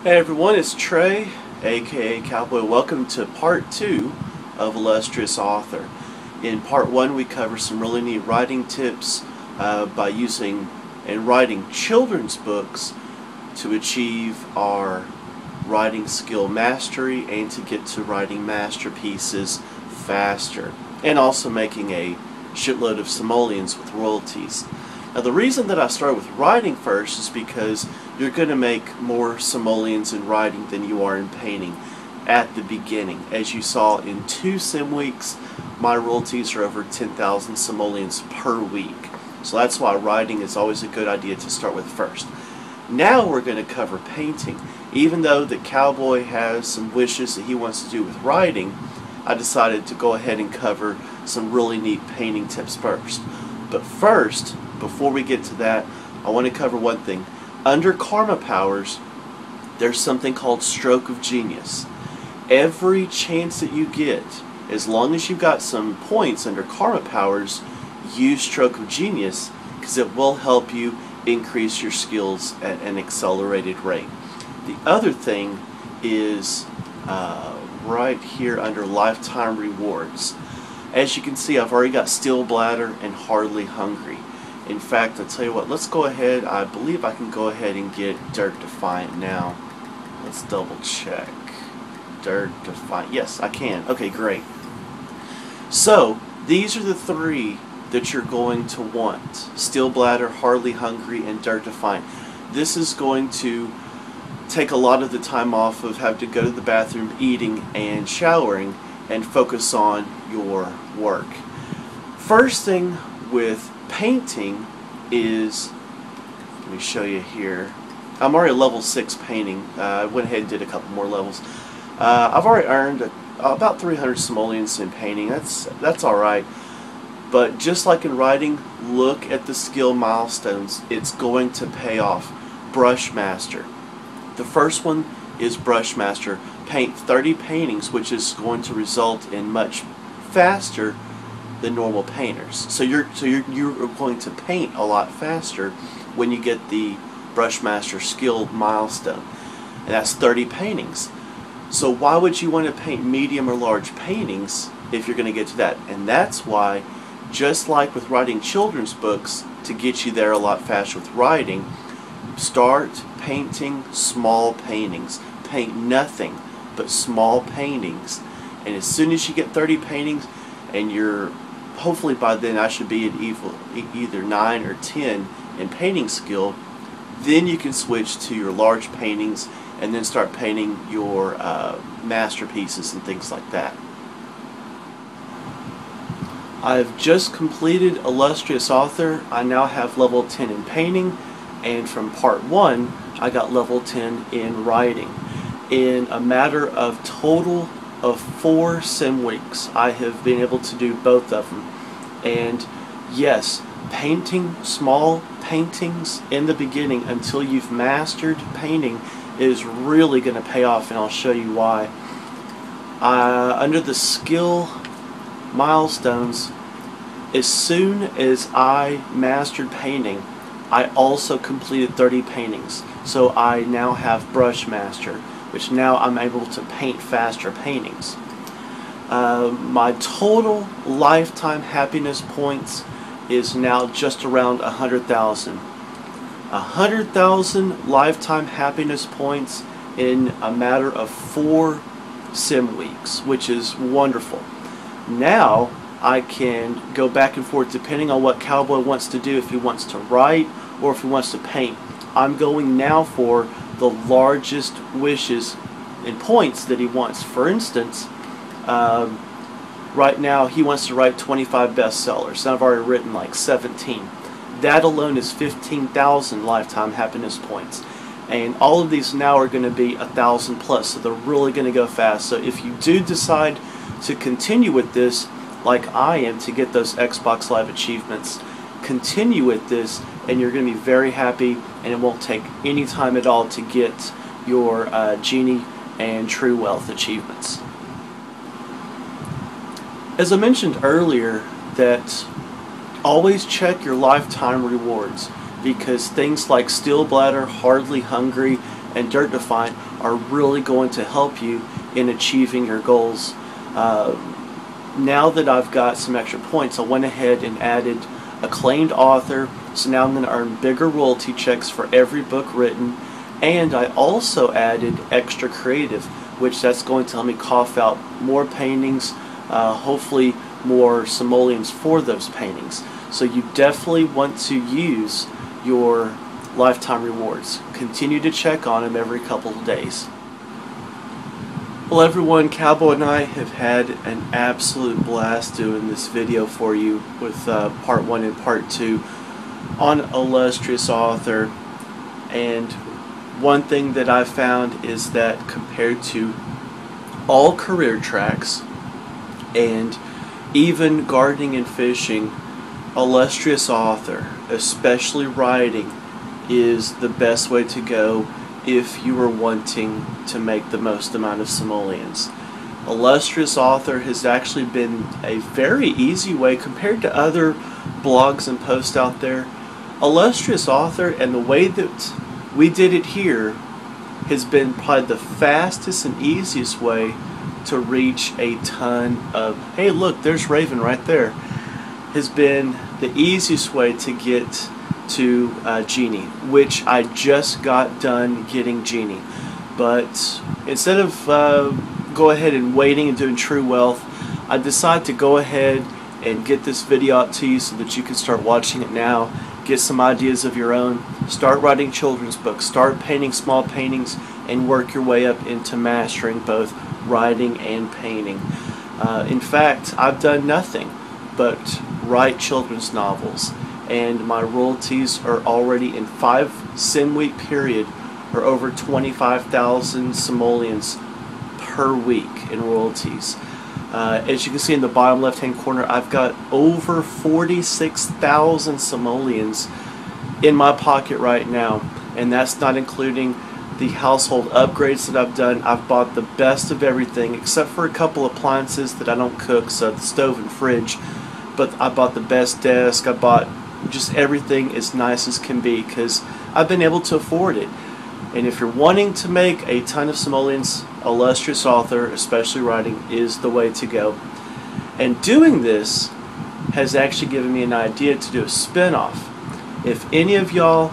Hey everyone, it's Trey, aka Cowboy. Welcome to part 2 of Illustrious Author. In part 1 we cover some really neat writing tips by using and writing children's books to achieve our writing skill mastery and to get to writing masterpieces faster. And also making a shitload of simoleons with royalties. Now the reason that I start with writing first is because you're going to make more simoleons in writing than you are in painting at the beginning. As you saw in 2 sim weeks, my royalties are over 10,000 simoleons per week. So that's why writing is always a good idea to start with first. Now we're going to cover painting. Even though the Cowboy has some wishes that he wants to do with writing, I decided to go ahead and cover some really neat painting tips first. But first, before we get to that, I want to cover one thing. Under Karma Powers, there's something called Stroke of Genius. Every chance that you get, as long as you've got some points under Karma Powers, use Stroke of Genius because it will help you increase your skills at an accelerated rate. The other thing is right here under Lifetime Rewards. As you can see, I've already got Steel Bladder and Hardly Hungry. In fact, I'll tell you what, let's go ahead. I believe I can go ahead and get Dirt Defiant now. Let's double check. Dirt Defiant. Yes, I can. Okay, great. So, these are the 3 that you're going to want. Steel Bladder, Hardly Hungry, and Dirt Defiant. This is going to take a lot of the time off of having to go to the bathroom, eating, and showering, and focus on your work. First thing with painting is, let me show you here. I'm already level 6 painting. I went ahead and did a couple more levels. I've already earned about 300 simoleons in painting. That's alright. But just like in writing, look at the skill milestones. It's going to pay off. Brush Master. The first one is Brush Master. Paint 30 paintings, which is going to result in much faster than normal painters. So you're going to paint a lot faster when you get the Brush Master skill milestone. And that's 30 paintings. So why would you want to paint medium or large paintings if you're going to get to that? And that's why, just like with writing children's books, to get you there a lot faster with writing, start painting small paintings. Paint nothing but small paintings. And as soon as you get 30 paintings, and you're hopefully by then I should be at either 9 or 10 in painting skill, then you can switch to your large paintings and then start painting your masterpieces and things like that. I've just completed Illustrious Author. I now have level 10 in painting, and from part 1 I got level 10 in writing. In a matter of total of 4 sim weeks, I have been able to do both of them. And yes, painting small paintings in the beginning until you've mastered painting is really going to pay off, and I'll show you why. Under the skill milestones, as soon as I mastered painting, I also completed 30 paintings. So I now have Brush Master, which now I'm able to paint faster paintings. My total lifetime happiness points is now just around 100,000. 100,000 lifetime happiness points in a matter of 4 sim weeks, which is wonderful. Now I can go back and forth depending on what Cowboy wants to do, if he wants to write or if he wants to paint. I'm going now for the largest wishes and points that he wants. For instance, right now he wants to write 25 bestsellers, and I've already written like 17. That alone is 15,000 lifetime happiness points, and all of these now are going to be 1,000 plus, so they're really going to go fast. So if you do decide to continue with this, like I am, to get those Xbox Live achievements, continue with this and you're going to be very happy, and it won't take any time at all to get your Genie and True Wealth achievements. As I mentioned earlier, that always check your lifetime rewards, because things like Steel Bladder, Hardly Hungry, and Dirt Define are really going to help you in achieving your goals. Now that I've got some extra points, I went ahead and added Acclaimed Author, so now I'm going to earn bigger royalty checks for every book written, and I also added Extra Creative, which that's going to help me cough out more paintings, hopefully more simoleons for those paintings. So you definitely want to use your lifetime rewards. Continue to check on them every couple of days. Well everyone, Cowboy and I have had an absolute blast doing this video for you with part 1 and part 2 on Illustrious Author. And one thing that I've found is that compared to all career tracks and even gardening and fishing, Illustrious Author, especially writing, is the best way to go if you are wanting to make the most amount of simoleons. Illustrious Author has actually been a very easy way compared to other blogs and posts out there. Illustrious Author, and the way that we did it here, has been probably the fastest and easiest way to reach a ton of, hey look, there's Raven right there, has been the easiest way to get to Genie, which I just got done getting Genie. But instead of go ahead and waiting and doing True Wealth, I decided to go ahead and get this video out to you so that you can start watching it now, get some ideas of your own, start writing children's books, start painting small paintings, and work your way up into mastering both writing and painting. In fact, I've done nothing but write children's novels, and my royalties are already in 5 sim week period are over 25,000 simoleons per week in royalties. As you can see in the bottom left hand corner, I've got over 46,000 simoleons in my pocket right now, and that's not including the household upgrades that I've done. I've bought the best of everything except for a couple appliances that I don't cook, so the stove and fridge, but I bought the best desk. I bought just everything as nice as can be because I've been able to afford it. And if you're wanting to make a ton of simoleons, Illustrious Author, especially writing, is the way to go. And doing this has actually given me an idea to do a spin-off. If any of y'all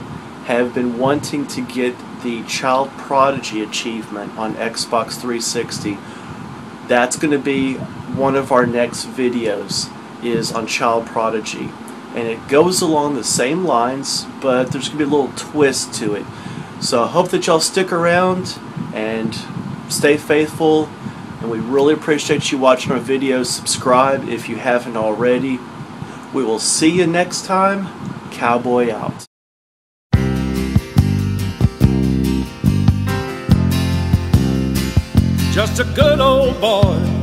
have been wanting to get the Child Prodigy achievement on Xbox 360, that's going to be one of our next videos, is on Child Prodigy. And it goes along the same lines, but there's going to be a little twist to it. So I hope that y'all stick around and stay faithful, and we really appreciate you watching our videos. Subscribe if you haven't already. We will see you next time. Cowboy out. Just a good old boy